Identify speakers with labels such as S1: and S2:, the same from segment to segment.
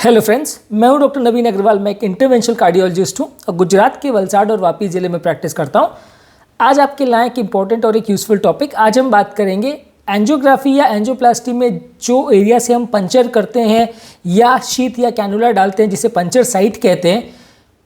S1: Hello friends, मैं हूं doctor नवीन अग्रवाल। मैं एक इंटरवेंशनल कार्डियोलॉजिस्ट हूं और गुजरात के वलसाड और वापी ज़िले में प्रैक्टिस करता हूं। आज आपके लिए एक इंपॉर्टेंट और एक यूज़फुल टॉपिक। आज हम बात करेंगे एंजियोग्राफी या एंजियोप्लास्टी में जो एरिया से हम पंचर करते हैं या शीथ या कैनुला डालते हैं, जिसे पंचर साइट कहते हैं,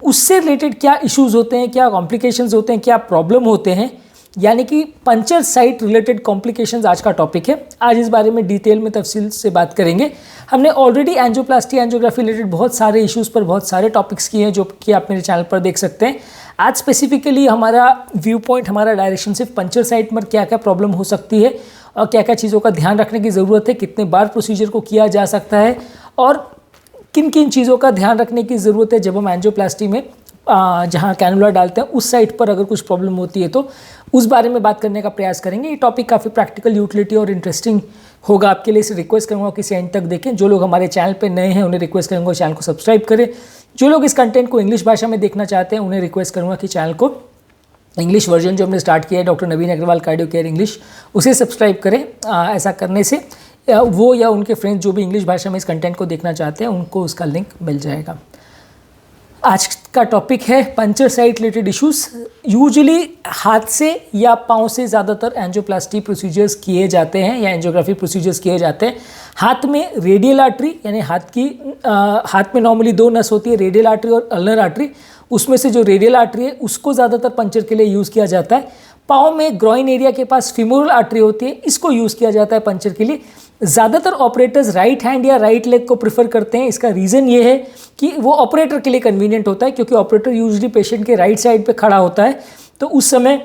S1: उससे रिलेटेड क्या इश्यूज़ होते हैं, क्या कॉम्प्लिकेशंस होते हैं, क्या प्रॉब्लम होते हैं, यानी कि पंचर साइट रिलेटेड कॉम्प्लिकेशंस आज का टॉपिक है। आज इस बारे में डिटेल में तफसील से बात करेंगे। हमने ऑलरेडी एंजियोप्लास्टी एंजियोग्राफी रिलेटेड बहुत सारे इश्यूज़ पर बहुत सारे टॉपिक्स किए हैं, जो कि आप मेरे चैनल पर देख सकते हैं। आज स्पेसिफिकली हमारा व्यू पॉइंट, हमारा डायरेक्शन सिर्फ पंचर साइट पर क्या क्या प्रॉब्लम हो सकती है और क्या क्या चीज़ों का ध्यान रखने की ज़रूरत है, कितने बार प्रोसीजर को किया जा सकता है और किन किन चीज़ों का ध्यान रखने की ज़रूरत है जब हम एंजियोप्लास्टी में जहाँ कैनुला डालते हैं उस साइट पर अगर कुछ प्रॉब्लम होती है तो उस बारे में बात करने का प्रयास करेंगे। ये टॉपिक काफ़ी प्रैक्टिकल, यूटिलिटी और इंटरेस्टिंग होगा आपके लिए। इसे रिक्वेस्ट करूँगा कि इसे एंड तक देखें। जो लोग हमारे चैनल पे नए हैं उन्हें रिक्वेस्ट करूँगा चैनल को सब्सक्राइब करें। जो लोग इस कंटेंट को इंग्लिश भाषा में देखना चाहते हैं उन्हें रिक्वेस्ट करूँगा कि चैनल को इंग्लिश वर्जन जो हमने स्टार्ट किया है, डॉक्टर नवीन अग्रवाल कार्डियो केयर इंग्लिश, उसे सब्सक्राइब करें। ऐसा करने से वो या उनके फ्रेंड्स जो भी इंग्लिश भाषा में इस कंटेंट को देखना चाहते हैं उनको उसका लिंक मिल जाएगा। आज का टॉपिक है puncture site related issues. Usually हाथ से या पाँव से ज़्यादातर एंजियोप्लास्टी प्रोसीजर्स किए जाते हैं या एंजियोग्राफी प्रोसीजर्स किए जाते हैं। हाथ में रेडियल आर्टरी, यानी हाथ में नॉर्मली दो नस होती है, रेडियल आर्टरी और अल्नर आर्टरी। उसमें से जो रेडियल आर्टरी है उसको ज़्यादातर पंचर के लिए यूज़ किया जाता है। पाँव में ग्रॉइन एरिया के पास फीमोरल आर्टरी होती है, इसको यूज़ किया जाता है पंचर के लिए। ज़्यादातर ऑपरेटर्स राइट हैंड या राइट लेग को प्रेफर करते हैं। इसका रीज़न ये है कि वो ऑपरेटर के लिए कन्वीनियंट होता है, क्योंकि ऑपरेटर यूजुअली पेशेंट के राइट साइड पे खड़ा होता है, तो उस समय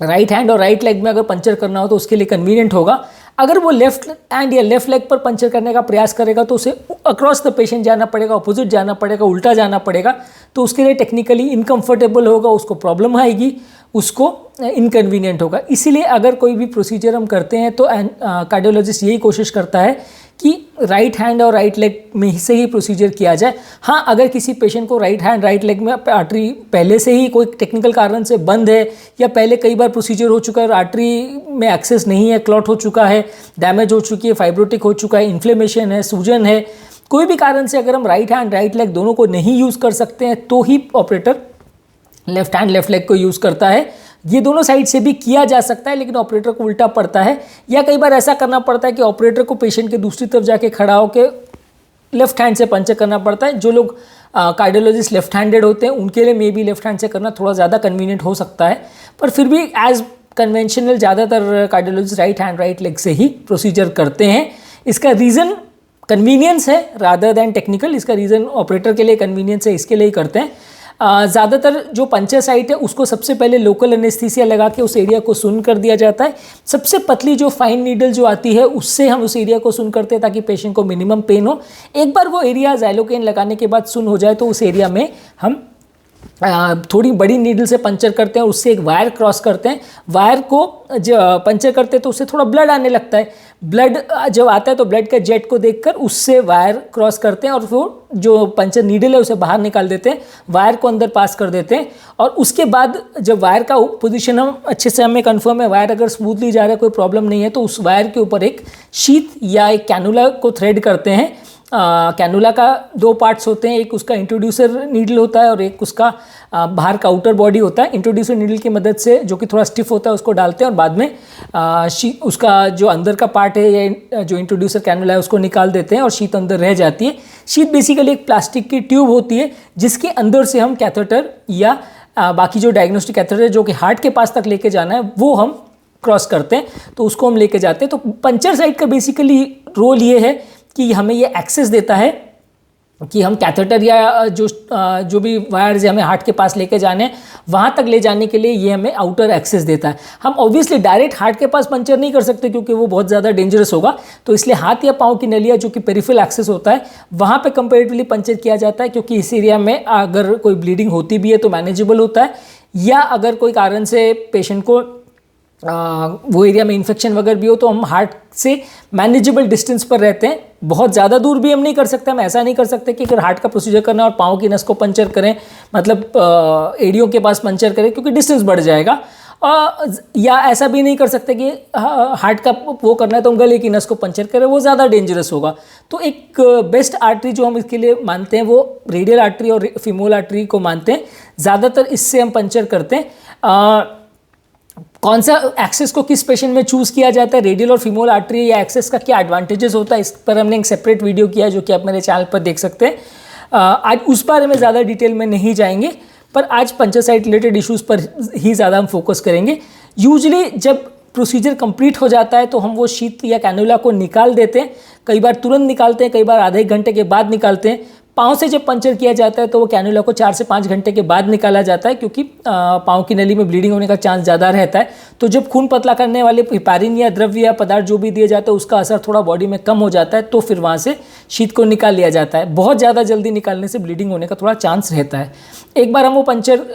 S1: राइट हैंड और राइट लेग में अगर पंचर करना हो तो उसके लिए कन्वीनियंट होगा। अगर वो लेफ्ट हैंड या लेफ्ट लेग पर पंचर करने का प्रयास करेगा तो उसे अक्रॉस द पेशेंट जाना पड़ेगा, अपोजिट जाना पड़ेगा, उल्टा जाना पड़ेगा, तो उसके लिए टेक्निकली इनकम्फर्टेबल होगा, उसको प्रॉब्लम आएगी, उसको इनकन्वीनियंट होगा। इसीलिए अगर कोई भी प्रोसीजर हम करते हैं तो कार्डियोलॉजिस्ट यही कोशिश करता है कि राइट हैंड और राइट लेग में से ही प्रोसीजर किया जाए। हाँ, अगर किसी पेशेंट को राइट हैंड राइट लेग में आर्टरी पहले से ही कोई टेक्निकल कारण से बंद है या पहले कई बार प्रोसीजर हो चुका है और आर्टरी में एक्सेस नहीं है, क्लॉट हो चुका है, डैमेज हो चुकी है, फाइब्रोटिक हो चुका है, इन्फ्लेमेशन है, सूजन है, कोई भी कारण से अगर हम राइट हैंड राइट लेग दोनों को नहीं यूज़ कर सकते हैं तो ही operator left hand left leg को यूज़ करता है। ये दोनों साइड से भी किया जा सकता है, लेकिन ऑपरेटर को उल्टा पड़ता है, या कई बार ऐसा करना पड़ता है कि ऑपरेटर को पेशेंट के दूसरी तरफ जाके खड़ा होकर लेफ्ट हैंड से पंचर करना पड़ता है। जो लोग कार्डियोलॉजिस्ट लेफ्ट हैंडेड होते हैं उनके लिए मे बी लेफ्ट हैंड से करना थोड़ा ज़्यादा कन्वीनियंट हो सकता है, पर फिर भी एज कन्वेंशनल ज़्यादातर cardiologist right hand right leg से ही प्रोसीजर करते हैं। इसका रीज़न कन्वीनियंस है रादर दैन टेक्निकल। इसका रीज़न ऑपरेटर के लिए कन्वीनियंस है, इसके लिए ही करते हैं। ज़्यादातर जो पंचर साइट है उसको सबसे पहले लोकल एनेस्थीसिया लगा के उस एरिया को सुन कर दिया जाता है। सबसे पतली जो फाइन नीडल जो आती है उससे हम उस एरिया को सुन करते हैं ताकि पेशेंट को मिनिमम पेन हो। एक बार वो एरिया ज़ाइलोकेन लगाने के बाद सुन हो जाए तो उस एरिया में हम थोड़ी बड़ी नीडल से पंचर करते हैं, उससे एक वायर क्रॉस करते हैं। वायर को जब पंचर करते हैं तो उससे थोड़ा ब्लड आने लगता है। ब्लड जब आता है तो ब्लड के जेट को देखकर उससे वायर क्रॉस करते हैं और फिर जो पंचर नीडल है उसे बाहर निकाल देते हैं, वायर को अंदर पास कर देते हैं। और उसके बाद जब वायर का पोजीशन हम अच्छे से हमें कंफर्म है, वायर अगर स्मूथली जा रहा है, कोई प्रॉब्लम नहीं है, तो उस वायर के ऊपर एक शीथ या एक कैनुला को थ्रेड करते हैं। कैनुला का दो पार्ट्स होते हैं, एक उसका इंट्रोड्यूसर नीडल होता है और एक उसका बाहर का आउटर बॉडी होता है। इंट्रोड्यूसर नीडल की मदद से, जो कि थोड़ा स्टिफ होता है, उसको डालते हैं और बाद में उसका जो अंदर का पार्ट है या जो इंट्रोड्यूसर कैनुला है उसको निकाल देते हैं और शीथ अंदर रह जाती है। शीथ बेसिकली एक प्लास्टिक की ट्यूब होती है जिसके अंदर से हम कैथेटर या बाकी जो डायग्नोस्टिक कैथेटर है जो कि हार्ट के पास तक लेके जाना है वो हम क्रॉस करते हैं, तो उसको हम लेके जाते हैं। तो पंचर साइट का बेसिकली रोल ये है कि हमें ये एक्सेस देता है कि हम कैथेटर या जो भी वायर्स हमें हार्ट के पास लेके जाने हैं वहाँ तक ले जाने के लिए ये हमें आउटर एक्सेस देता है। हम ऑब्वियसली डायरेक्ट हार्ट के पास पंचर नहीं कर सकते क्योंकि वो बहुत ज़्यादा डेंजरस होगा, तो इसलिए हाथ या पाँव की नलिया जो कि पेरिफेरल एक्सेस होता है वहाँ पे कंपेरेटिवली पंचर किया जाता है, क्योंकि इस एरिया में अगर कोई ब्लीडिंग होती भी है तो मैनेजेबल होता है, या अगर कोई कारण से पेशेंट को वो एरिया में इन्फेक्शन वगैरह भी हो तो हम हार्ट से मैनेजेबल डिस्टेंस पर रहते हैं। बहुत ज़्यादा दूर भी हम नहीं कर सकते। हम ऐसा नहीं कर सकते कि अगर हार्ट का प्रोसीजर करना और पाँव की नस को पंचर करें, मतलब एड़ियों के पास पंचर करें, क्योंकि डिस्टेंस बढ़ जाएगा। या ऐसा भी नहीं कर सकते कि हार्ट का वो करना है तो हम गले की नस को पंचर करें, वो ज़्यादा डेंजरस होगा। तो एक बेस्ट आर्टरी जो हम इसके लिए मानते हैं वो रेडियल आर्टरी और फीमोरल आर्टरी को मानते हैं। ज़्यादातर इससे हम पंचर करते हैं। कौन सा एक्सेस को किस पेशेंट में चूज़ किया जाता है, रेडियल और फीमोरल आर्टरी या एक्सेस का क्या एडवांटेजेस होता है, इस पर हमने एक सेपरेट वीडियो किया है जो कि आप मेरे चैनल पर देख सकते हैं। आज उस बारे में ज़्यादा डिटेल में नहीं जाएंगे, पर आज पंचर साइट रिलेटेड इश्यूज़ पर ही ज़्यादा हम फोकस करेंगे। यूजुअली जब प्रोसीजर कंप्लीट हो जाता है तो हम वो शीट या कैनुला को निकाल देते हैं। कई बार तुरंत निकालते हैं, कई बार आधे घंटे के बाद निकालते हैं। पाँव से जब पंचर किया जाता है तो वो कैनुला को 4 से 5 घंटे के बाद निकाला जाता है, क्योंकि पाँव की नली में ब्लीडिंग होने का चांस ज़्यादा रहता है। तो जब खून पतला करने वाले हेपारिन या द्रव्य या पदार्थ जो भी दिए जाते हैं उसका असर थोड़ा बॉडी में कम हो जाता है, तो फिर वहाँ से शीत को निकाल लिया जाता है। बहुत ज़्यादा जल्दी निकालने से ब्लीडिंग होने का थोड़ा चांस रहता है। एक बार हम वो पंचर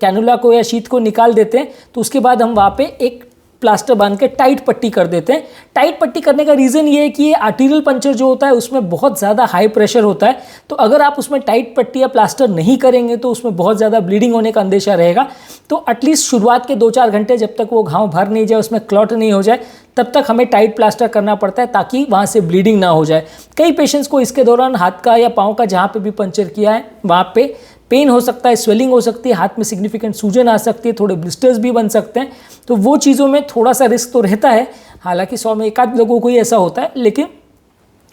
S1: कैनुला को या शीत को निकाल देते हैं तो उसके बाद हम वहाँ पे एक प्लास्टर बांध के टाइट पट्टी कर देते हैं। टाइट पट्टी करने का रीज़न ये है कि ये आर्टीरियल पंचर जो होता है उसमें बहुत ज़्यादा हाई प्रेशर होता है, तो अगर आप उसमें टाइट पट्टी या प्लास्टर नहीं करेंगे तो उसमें बहुत ज़्यादा ब्लीडिंग होने का अंदेशा रहेगा। तो एटलीस्ट शुरुआत के 2-4 घंटे जब तक वो घाव भर नहीं जाए, उसमें क्लॉट नहीं हो जाए, तब तक हमें टाइट प्लास्टर करना पड़ता है ताकि वहाँ से ब्लीडिंग ना हो जाए। कई पेशेंट्स को इसके दौरान हाथ का या पाँव का जहाँ पे भी पंचर किया है वहाँ पे पेन हो सकता है, स्वेलिंग हो सकती है, हाथ में सिग्निफिकेंट सूजन आ सकती है, थोड़े ब्लिस्टर्स भी बन सकते हैं। तो वो चीज़ों में थोड़ा सा रिस्क तो रहता है, हालांकि 100 में 1 आध लोगों को ही ऐसा होता है, लेकिन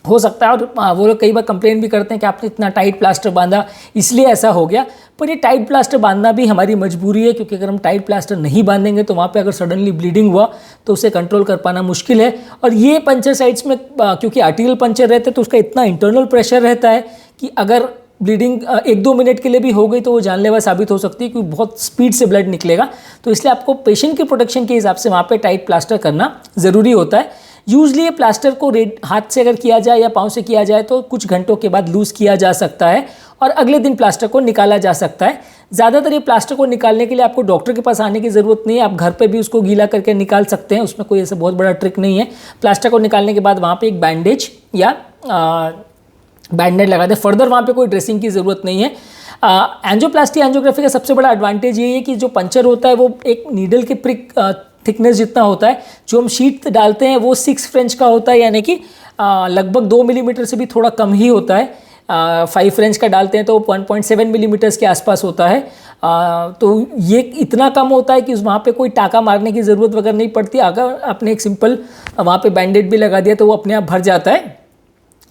S1: हो सकता है। और वो लोग कई बार कंप्लेन भी करते हैं कि आपने इतना टाइट प्लास्टर बांधा इसलिए ऐसा हो गया। पर ये टाइट प्लास्टर बांधना भी हमारी मजबूरी है, क्योंकि अगर हम टाइट प्लास्टर नहीं बांधेंगे तो वहाँ पे अगर सडनली ब्लीडिंग हुआ तो उसे कंट्रोल कर पाना मुश्किल है। और ये पंचर साइट्स में क्योंकि आर्टीरियल पंचर रहते हैं तो उसका इतना इंटरनल प्रेशर रहता है कि अगर ब्लीडिंग 1-2 मिनट के लिए भी हो गई तो वो जानलेवा साबित हो सकती है, क्योंकि बहुत स्पीड से ब्लड निकलेगा। तो इसलिए आपको पेशेंट की प्रोटेक्शन के हिसाब से वहाँ पे टाइट प्लास्टर करना ज़रूरी होता है। यूजली ये प्लास्टर को हाथ से अगर किया जाए या पाँव से किया जाए तो कुछ घंटों के बाद लूज़ किया जा सकता है और अगले दिन प्लास्टर को निकाला जा सकता है। ज़्यादातर ये प्लास्टर को निकालने के लिए आपको डॉक्टर के पास आने की ज़रूरत नहीं है, आप घर पे भी उसको गीला करके निकाल सकते हैं, उसमें कोई ऐसा बहुत बड़ा ट्रिक नहीं है। प्लास्टर को निकालने के बाद वहाँ पे एक बैंडेज या बैंडेड लगा दें, फर्दर वहाँ पे कोई ड्रेसिंग की ज़रूरत नहीं है। एंजियोप्लास्टी एंजियोग्राफी का सबसे बड़ा एडवांटेज ये है कि जो पंचर होता है वो एक नीडल के प्रिक थिकनेस जितना होता है। जो हम शीट डालते हैं वो 6 फ्रेंच का होता है, यानी कि लगभग 2 मिलीमीटर से भी थोड़ा कम ही होता है। 5 फ्रेंच का डालते हैं तो 1.7 मिलीमीटर्स के आसपास होता है। तो ये इतना कम होता है कि वहाँ पे कोई टाका मारने की ज़रूरत वगैरह नहीं पड़ती। अगर आपने एक सिंपल वहाँ पे बैंडेड भी लगा दिया तो वो अपने आप भर जाता है।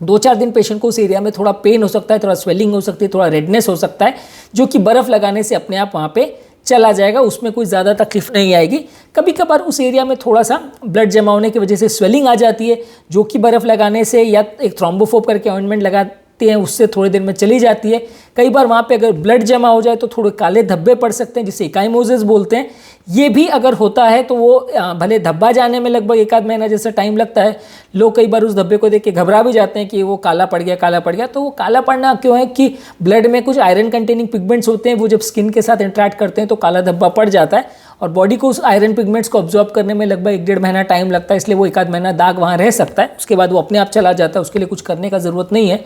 S1: 2-4 दिन पेशेंट को उस एरिया में थोड़ा पेन हो सकता है, थोड़ा स्वेलिंग हो सकती है, थोड़ा रेडनेस हो सकता है, जो कि बर्फ़ लगाने से अपने आप वहाँ पे चला जाएगा, उसमें कोई ज़्यादा तकलीफ नहीं आएगी। कभी कभार उस एरिया में थोड़ा सा ब्लड जमा होने की वजह से स्वेलिंग आ जाती है, जो कि बर्फ़ लगाने से या एक थ्रोम्बोफोब करके ऑइंटमेंट लगाते हैं उससे थोड़ी देर में चली जाती है। कई बार वहाँ पे अगर ब्लड जमा हो जाए तो थोड़े काले धब्बे पड़ सकते हैं, जिसे इकाइमोसिस बोलते हैं। ये भी अगर होता है तो वो भले धब्बा जाने में लगभग 1-आध महीना जैसा टाइम लगता है। लोग कई बार उस धब्बे को देख के घबरा भी जाते हैं कि वो काला पड़ गया, काला पड़ गया। तो वो काला पड़ना क्यों है कि ब्लड में कुछ आयरन कंटेनिंग पिगमेंट्स होते हैं, वो जब स्किन के साथ इंटरेक्ट करते हैं तो काला धब्बा पड़ जाता है और बॉडी को उस आयरन पिगमेंट्स को ऑब्जॉर्ब करने में लगभग 1-1.5 महीना टाइम लगता है। इसलिए वो 1-आध महीना दाग वहाँ रह सकता है, उसके बाद वो अपने आप चला जाता है, उसके लिए कुछ करने का ज़रूरत नहीं है।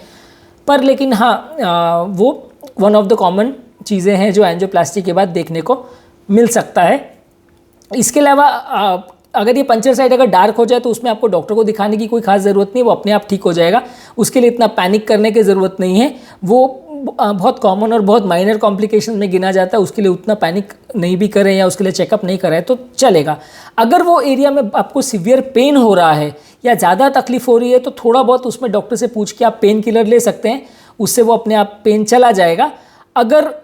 S1: पर लेकिन हाँ, वो वन ऑफ द कॉमन चीज़ें हैं जो एंजियोप्लास्टी के बाद देखने को मिल सकता है। इसके अलावा अगर ये पंचर साइट अगर डार्क हो जाए तो उसमें आपको डॉक्टर को दिखाने की कोई खास ज़रूरत नहीं, वो अपने आप ठीक हो जाएगा। उसके लिए इतना पैनिक करने की ज़रूरत नहीं है, वो बहुत कॉमन और बहुत माइनर कॉम्प्लिकेशन में गिना जाता है। उसके लिए उतना पैनिक नहीं भी करें या उसके लिए चेकअप नहीं कराएं तो चलेगा। अगर वो एरिया में आपको सीवियर पेन हो रहा है या ज़्यादा तकलीफ हो रही है तो थोड़ा बहुत उसमें डॉक्टर से पूछ के आप पेन किलर ले सकते हैं, उससे वो अपने आप पेन चला जाएगा। अगर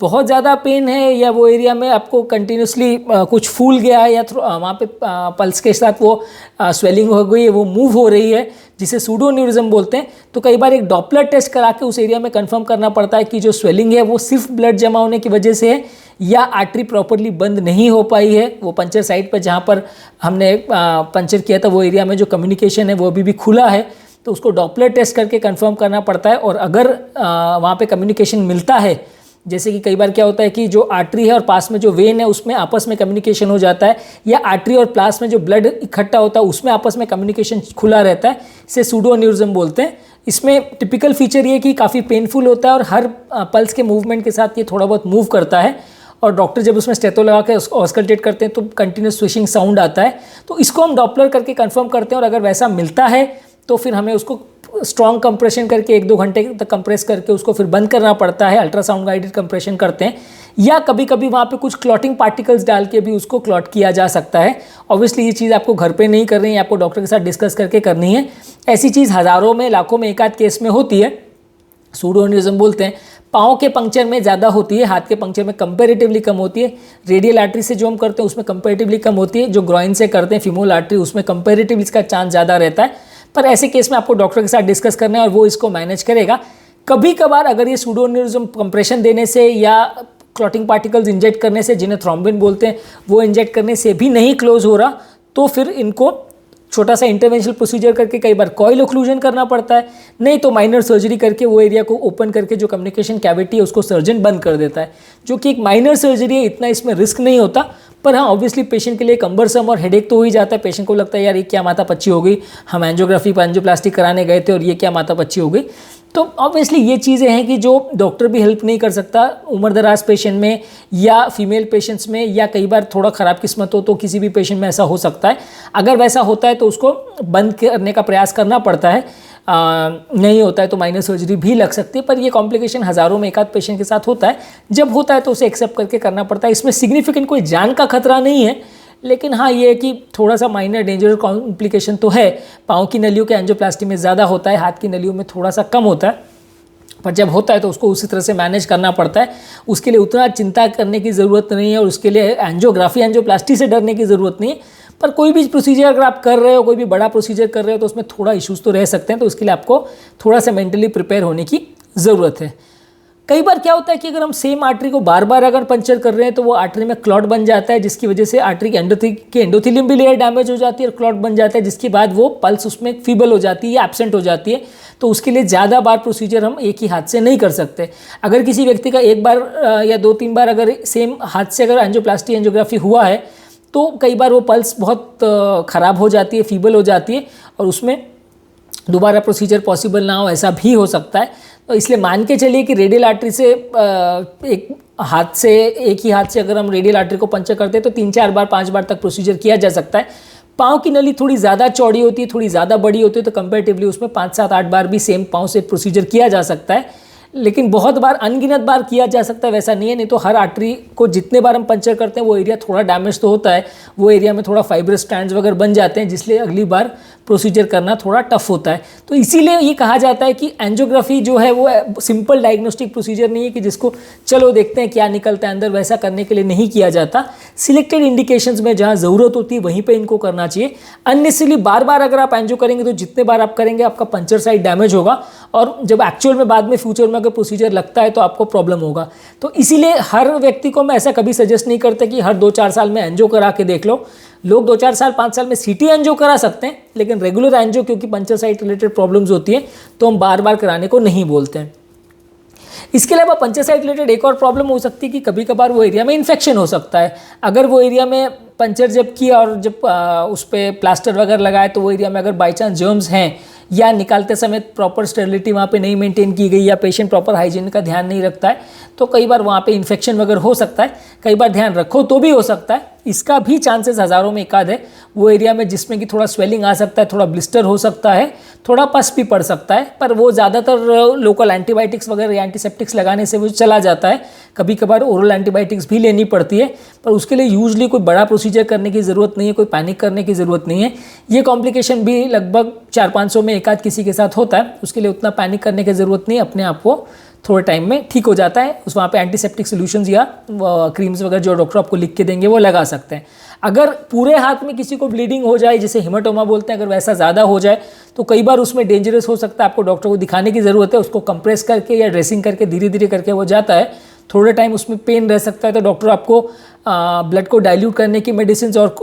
S1: बहुत ज़्यादा पेन है या वो एरिया में आपको कंटिन्यूसली कुछ फूल गया है या वहाँ पे पल्स के साथ वो स्वेलिंग हो गई है, वो मूव हो रही है, जिसे सूडोन्यूरिज्म बोलते हैं, तो कई बार एक डॉपलर टेस्ट करा के उस एरिया में कंफर्म करना पड़ता है कि जो स्वेलिंग है वो सिर्फ ब्लड जमा होने की वजह से है या आर्टरी प्रॉपरली बंद नहीं हो पाई है। वो पंचर साइट पर जहाँ पर हमने पंचर किया था वो एरिया में जो कम्युनिकेशन है वो अभी भी खुला है, तो उसको डॉपलर टेस्ट करके कंफर्म करना पड़ता है। और अगर वहाँ पे कम्युनिकेशन मिलता है, जैसे कि कई बार क्या होता है कि जो आर्टरी है और पास में जो वेन है उसमें आपस में कम्युनिकेशन हो जाता है, या आर्टरी और पास में जो ब्लड इकट्ठा होता है उसमें आपस में कम्युनिकेशन खुला रहता है, इसे सूडोन्यूरिज्म बोलते हैं। इसमें टिपिकल फीचर ये कि काफ़ी पेनफुल होता है और हर पल्स के मूवमेंट के साथ ये थोड़ा बहुत मूव करता है और डॉक्टर जब उसमें स्टेथो लगा के ऑस्कल्टेट करते हैं तो कंटिन्यूस स्विशिंग साउंड आता है। तो इसको हम डॉपलर करके कंफर्म करते हैं और अगर वैसा मिलता है तो फिर हमें उसको स्ट्रॉन्ग कंप्रेशन करके 1-2 घंटे तक कंप्रेस करके उसको फिर बंद करना पड़ता है, अल्ट्रासाउंड गाइडेड कंप्रेशन करते हैं, या कभी कभी वहाँ पे कुछ क्लॉटिंग पार्टिकल्स डाल के भी उसको क्लॉट किया जा सकता है। ऑब्वियसली ये चीज़ आपको घर पे नहीं करनी है, आपको डॉक्टर के साथ डिस्कस करके करनी है। ऐसी चीज़ हज़ारों में लाखों में एक आध केस में होती है, सूडो एन्यूरिज्म बोलते हैं। पाँव के पंक्चर में ज़्यादा होती है, हाथ के पंक्चर में कंपैरेटिवली कम होती है। रेडियल आर्टरी से जो हम करते हैं उसमें कंपैरेटिवली कम होती है, जो ग्रॉइन से करते हैं फीमोरल आर्टरी उसमें कंपैरेटिवली इसका चांस ज़्यादा रहता है। पर ऐसे केस में आपको डॉक्टर के साथ डिस्कस करना है और वो इसको मैनेज करेगा। कभी कभार अगर ये सूडो एन्यूरिज्म कंप्रेशन देने से या क्लॉटिंग पार्टिकल्स इंजेक्ट करने से, जिन्हें थ्रोम्बिन बोलते हैं, वो इंजेक्ट करने से भी नहीं क्लोज हो रहा, तो फिर इनको छोटा सा इंटरवेंशनल प्रोसीजर करके कई बार कॉइल ओक्लूजन करना पड़ता है, नहीं तो माइनर सर्जरी करके वो एरिया को ओपन करके जो कम्युनिकेशन कैविटी है उसको सर्जन बंद कर देता है, जो कि एक माइनर सर्जरी है, इतना इसमें रिस्क नहीं होता। पर हाँ, ऑब्वियसली पेशेंट के लिए कंबरसम और हेडेक तो हो ही जाता है। पेशेंट को लगता है यार ये क्या माथापच्ची हो गई, हम एंजियोग्राफी पर एंजियोप्लास्टी कराने गए थे और ये क्या माथापच्ची हो गई। तो ऑब्वियसली ये चीज़ें हैं कि जो डॉक्टर भी हेल्प नहीं कर सकता। उम्रदराज पेशेंट में या फीमेल पेशेंट्स में, या कई बार थोड़ा ख़राब किस्मत हो तो किसी भी पेशेंट में ऐसा हो सकता है। अगर वैसा होता है तो उसको बंद करने का प्रयास करना पड़ता है, नहीं होता है तो माइनर सर्जरी भी लग सकती है। पर ये कॉम्प्लिकेशन हज़ारों में एक आध पेशेंट के साथ होता है, जब होता है तो उसे एक्सेप्ट करके करना पड़ता है। इसमें सिग्निफिकेंट कोई जान का खतरा नहीं है, लेकिन हाँ ये है कि थोड़ा सा माइनर डेंजर कॉम्प्लिकेशन तो है। पाँव की नलियों के एंजियोप्लास्टी में ज़्यादा होता है, हाथ की नलियों में थोड़ा सा कम होता है, पर जब होता है तो उसको उसी तरह से मैनेज करना पड़ता है। उसके लिए उतना चिंता करने की ज़रूरत नहीं है और उसके लिए एंजियोग्राफी एंजियोप्लास्टी से डरने की ज़रूरत नहीं है। पर कोई भी प्रोसीजर अगर आप कर रहे हो, कोई भी बड़ा प्रोसीजर कर रहे हो, तो उसमें थोड़ा इश्यूज़ तो रह सकते हैं, तो उसके लिए आपको थोड़ा सा मेंटली प्रिपेयर होने की ज़रूरत है। कई बार क्या होता है कि अगर हम सेम आर्टरी को बार बार अगर पंचर कर रहे हैं तो वो आर्टरी में क्लॉट बन जाता है, जिसकी वजह से आर्टरी के एंडोथेलियम भी लेयर डैमेज हो जाती है और क्लॉट बन जाता है, जिसके बाद वो पल्स उसमें फीबल हो जाती है या एब्सेंट हो जाती है। तो उसके लिए ज़्यादा बार प्रोसीजर हम एक ही हाथ से नहीं कर सकते। अगर किसी व्यक्ति का एक बार या 2-3 बार अगर सेम हाथ से अगर एंजियोप्लास्टी एंजियोग्राफी हुआ है तो कई बार वो पल्स बहुत ख़राब हो जाती है, फीबल हो जाती है और उसमें दोबारा प्रोसीजर पॉसिबल ना हो, ऐसा भी हो सकता है। तो इसलिए मान के चलिए कि रेडियल आर्टरी से एक ही हाथ से अगर हम रेडियल आर्टरी को पंचर करते हैं तो 3-4 बार 5 बार तक प्रोसीजर किया जा सकता है। पाँव की नली थोड़ी ज़्यादा चौड़ी होती है, थोड़ी ज़्यादा बड़ी होती है, तो कंपैरेटिवली उसमें 5-7-8 बार भी सेम पाँव से प्रोसीजर किया जा सकता है। लेकिन बहुत बार, अनगिनत बार किया जा सकता है, वैसा नहीं है। नहीं तो हर आर्टरी को जितने बार हम पंचर करते हैं वो एरिया थोड़ा डैमेज तो होता है, वो एरिया में थोड़ा फाइब्रस स्ट्रैंड्स वगैरह बन जाते हैं, जिसलिए अगली बार प्रोसीजर करना थोड़ा टफ होता है। तो इसीलिए ये कहा जाता है कि एंजियोग्राफी जो है वो सिंपल डायग्नोस्टिक प्रोसीजर नहीं है कि जिसको चलो देखते हैं क्या निकलता है अंदर, वैसा करने के लिए नहीं किया जाता। सिलेक्टेड इंडिकेशंस में जहाँ ज़रूरत होती है वहीं पे इनको करना चाहिए। अननेसेसरली बार बार अगर आप एंजियो करेंगे तो जितने बार आप करेंगे आपका पंचर साइट डैमेज होगा और जब एक्चुअल में बाद में फ्यूचर में अगर प्रोसीजर लगता है तो आपको प्रॉब्लम होगा। तो इसीलिए हर व्यक्ति को मैं ऐसा कभी सजेस्ट नहीं करता कि हर 2-4 साल में एंजियो करा के देख लो। लोग 2-4 साल 5 साल में सीटी एंजियो करा सकते हैं, लेकिन रेगुलर एंजियो क्योंकि पंचर साइट रिलेटेड प्रॉब्लम्स होती हैं तो हम बार बार कराने को नहीं बोलते हैं। इसके अलावा पंचर साइट रिलेटेड एक और प्रॉब्लम हो सकती है कि कभी कभार वो एरिया में इन्फेक्शन हो सकता है। अगर वो एरिया में पंचर जब किया और जब उस पर प्लास्टर वगैरह लगाए तो वो एरिया में अगर बाई चांस जर्म्स हैं या निकालते समय प्रॉपर स्टेरिलिटी वहाँ पे नहीं मेंटेन की गई या पेशेंट प्रॉपर हाइजीन का ध्यान नहीं रखता है तो कई बार वहाँ पे इन्फेक्शन वगैरह हो सकता है। कई बार ध्यान रखो तो भी हो सकता है, इसका भी चांसेस हज़ारों में एक आध है। वो एरिया में जिसमें कि थोड़ा स्वेलिंग आ सकता है, थोड़ा ब्लिस्टर हो सकता है, थोड़ा पस भी पड़ सकता है, पर वो ज़्यादातर लोकल एंटीबायोटिक्स वगैरह या एंटीसेप्टिक्स लगाने से वो चला जाता है। कभी कभार ओरल एंटीबायोटिक्स भी लेनी पड़ती है, पर उसके लिए यूजली कोई बड़ा प्रोसीजर करने की ज़रूरत नहीं है, कोई पैनिक करने की ज़रूरत नहीं है। ये कॉम्प्लिकेशन भी लगभग 400-500 में एक आध किसी के साथ होता है, उसके लिए उतना पैनिक करने की ज़रूरत नहीं, अपने आप को थोड़े टाइम में ठीक हो जाता है। उस वहाँ पे एंटीसेप्टिक सॉल्यूशंस या क्रीम्स वगैरह जो डॉक्टर आपको लिख के देंगे वो लगा सकते हैं। अगर पूरे हाथ में किसी को ब्लीडिंग हो जाए, जिसे हेमाटोमा बोलते हैं, अगर वैसा ज़्यादा हो जाए तो कई बार उसमें डेंजरस हो सकता है, आपको डॉक्टर को दिखाने की ज़रूरत है। उसको कंप्रेस करके या ड्रेसिंग करके धीरे धीरे करके वो जाता है, थोड़े टाइम उसमें पेन रह सकता है, तो डॉक्टर आपको ब्लड को डाइल्यूट करने की मेडिसिन और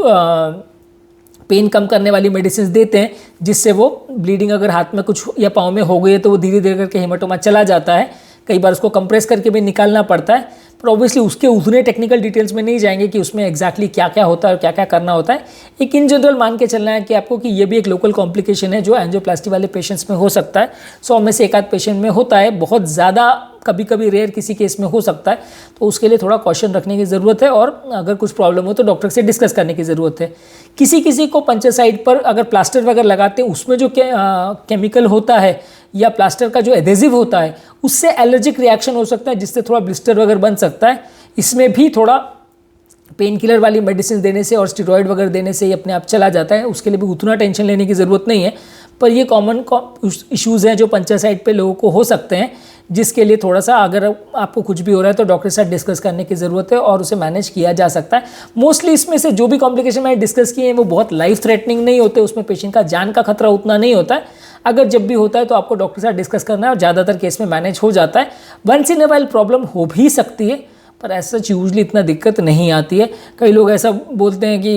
S1: पेन कम करने वाली मेडिसिन देते हैं, जिससे वो ब्लीडिंग अगर हाथ में कुछ या पाँव में हो गई है तो वो धीरे धीरे करके हेमाटोमा चला जाता है। कई बार उसको कंप्रेस करके भी निकालना पड़ता है, पर ऑब्वियसली उसके उतने टेक्निकल डिटेल्स में नहीं जाएंगे कि उसमें एग्जैक्टली क्या क्या होता है और क्या क्या करना होता है। एक इन जनरल मान के चलना है कि आपको कि ये भी एक लोकल कॉम्प्लिकेशन है जो एंजियोप्लास्टी वाले पेशेंट्स में हो सकता है। 100 में से एक आध पेशेंट में होता है। बहुत ज़्यादा कभी कभी रेयर किसी केस में हो सकता है, तो उसके लिए थोड़ा कॉशन रखने की ज़रूरत है और अगर कुछ प्रॉब्लम हो तो डॉक्टर से डिस्कस करने की ज़रूरत है। किसी किसी को पंचर साइट पर अगर प्लास्टर वगैरह लगाते हैं उसमें जो केमिकल होता है या प्लास्टर का जो एडेसिव होता है उससे एलर्जिक रिएक्शन हो सकता है, जिससे थोड़ा ब्लिस्टर वगैरह बन सकता है। इसमें भी थोड़ा पेन किलर वाली मेडिसिन देने से और स्टेरॉइड वगैरह देने से ही अपने आप चला जाता है, उसके लिए भी उतना टेंशन लेने की ज़रूरत नहीं है। पर ये कॉमन इश्यूज़ हैं जो पंचर साइट पे लोगों को हो सकते हैं, जिसके लिए थोड़ा सा अगर आपको कुछ भी हो रहा है तो डॉक्टर के साथ डिस्कस करने की ज़रूरत है और उसे मैनेज किया जा सकता है। मोस्टली इसमें से जो भी कॉम्प्लिकेशन मैंने डिस्कस किए हैं वो बहुत लाइफ थ्रेटनिंग नहीं होते, उसमें पेशेंट का जान का खतरा उतना नहीं होता है। अगर जब भी होता है तो आपको डॉक्टर के साथ डिस्कस करना है और ज़्यादातर केस में मैनेज हो जाता है। Once in a while problem हो भी सकती है पर ऐसा यूजली इतना दिक्कत नहीं आती है। कई लोग ऐसा बोलते हैं कि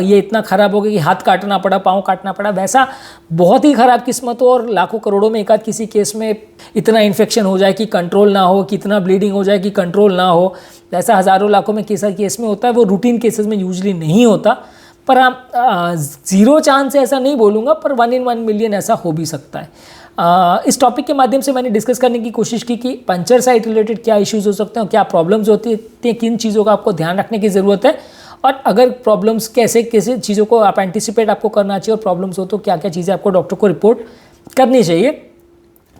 S1: ये इतना ख़राब हो गया कि हाथ काटना पड़ा, पाँव काटना पड़ा, वैसा बहुत ही ख़राब किस्मत हो और लाखों करोड़ों में एक आध किसी केस में इतना इन्फेक्शन हो जाए कि कंट्रोल ना हो, कि इतना ब्लीडिंग हो जाए कि कंट्रोल ना हो, ऐसा हज़ारों लाखों में केस में होता है। वो रूटीन केसेस में यूजली नहीं होता, पर आप ज़ीरो चांस ऐसा नहीं बोलूँगा, पर 1 in 1 million ऐसा हो भी सकता है। इस टॉपिक के माध्यम से मैंने डिस्कस करने की कोशिश की कि पंचर साइट रिलेटेड क्या इश्यूज़ हो सकते हैं, क्या प्रॉब्लम्स होती हैं, किन चीज़ों का आपको ध्यान रखने की ज़रूरत है और अगर प्रॉब्लम्स कैसे चीज़ों को आप एंटिसिपेट आपको करना चाहिए और प्रॉब्लम्स हो तो क्या क्या चीज़ें आपको डॉक्टर को रिपोर्ट करनी चाहिए।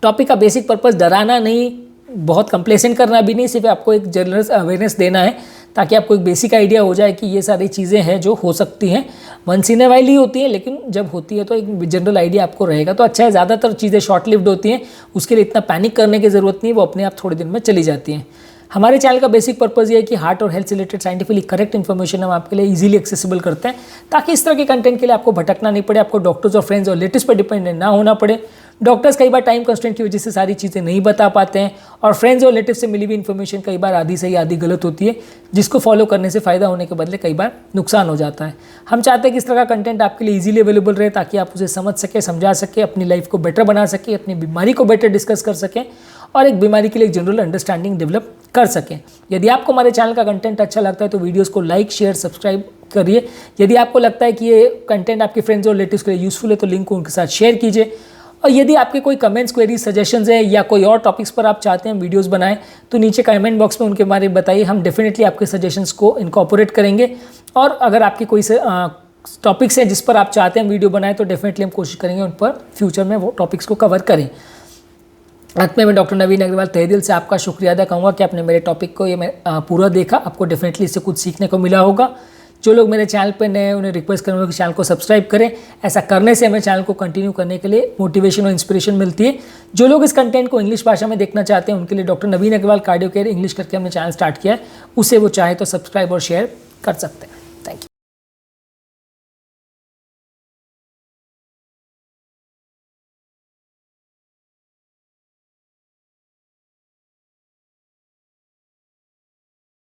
S1: टॉपिक का बेसिक पर्पस डराना नहीं, बहुत कंप्लेसेंट करना भी नहीं, सिर्फ आपको एक जनरल अवेयरनेस देना है ताकि आपको एक बेसिक आइडिया हो जाए कि ये सारी चीज़ें हैं जो हो सकती हैं। Once in a while he होती है, लेकिन जब होती है तो एक जनरल आइडिया आपको रहेगा तो अच्छा है। ज़्यादातर चीज़ें शॉर्ट लिव्ड होती हैं, उसके लिए इतना पैनिक करने की ज़रूरत नहीं, वो अपने आप थोड़े दिन में चली जाती हैं। हमारे चैनल का बेसिक पर्पस ये है कि हार्ट और हेल्थ से रिलेटेड साइंटिफिकली करेक्ट इन्फॉर्मेशन हम आपके लिए इजीली एक्सेसिबल करते हैं ताकि इस तरह के कंटेंट के लिए आपको भटकना नहीं पड़े, आपको डॉक्टर्स और फ्रेंड्स और रिलेटिव्स पर डिपेंडेंट ना होना पड़े। डॉक्टर्स कई बार टाइम कंस्ट्रेंट की वजह से सारी चीज़ें नहीं बता पाते हैं और फ्रेंड्स और रिलेटिव से मिली हुई इन्फॉर्मेशन कई बार आधी सही आधी गलत होती है, जिसको फॉलो करने से फ़ायदा होने के बदले कई बार नुकसान हो जाता है। हम चाहते हैं कि इस तरह का कंटेंट आपके लिए इजीली अवेलेबल रहे ताकि आप उसे समझ सकें, समझा सकें, अपनी लाइफ को बेटर बना सकें, अपनी बीमारी को बेटर डिस्कस कर सकें और एक बीमारी के लिए एक जनरल अंडरस्टैंडिंग डेवलप कर सकें। यदि आपको हमारे चैनल का कंटेंट अच्छा लगता है तो वीडियोस को लाइक, शेयर, सब्सक्राइब करिए। यदि आपको लगता है कि ये कंटेंट आपके फ्रेंड्स और रिलेटिव्स के लिए यूजफुल है तो लिंक को उनके साथ शेयर कीजिए। और यदि आपके कोई कमेंट्स, क्वेरीज, सजेशंस है या कोई और टॉपिक्स पर आप चाहते हैं वीडियोस बनाएं तो नीचे कमेंट बॉक्स में उनके बारे में बताइए, हम डेफिनेटली आपके सजेशंस को इनकॉर्पोरेट करेंगे। और अगर आपके कोई टॉपिक्स हैं जिस पर आप चाहते हैं वीडियो बनाएं तो डेफिनेटली हम कोशिश करेंगे उन पर फ्यूचर में वो टॉपिक्स को कवर करें। अंत में मैं डॉक्टर नवीन अग्रवाल तहे दिल से आपका शुक्रिया अदा करूँगा कि आपने मेरे टॉपिक को पूरा देखा। आपको डेफिनेटली इससे कुछ सीखने को मिला होगा। जो लोग मेरे चैनल पर नए उन्हें रिक्वेस्ट करूँगा कि चैनल को सब्सक्राइब करें। ऐसा करने से हमें चैनल को कंटिन्यू करने के लिए मोटिवेशन और इंस्पिरेशन मिलती है। जो लोग इस कंटेंट को इंग्लिश भाषा में देखना चाहते हैं उनके लिए डॉक्टर नवीन अग्रवाल कार्डियो केयर इंग्लिश करके हमने चैनल स्टार्ट किया है, उसे वो चाहे तो सब्सक्राइब और शेयर कर सकते हैं।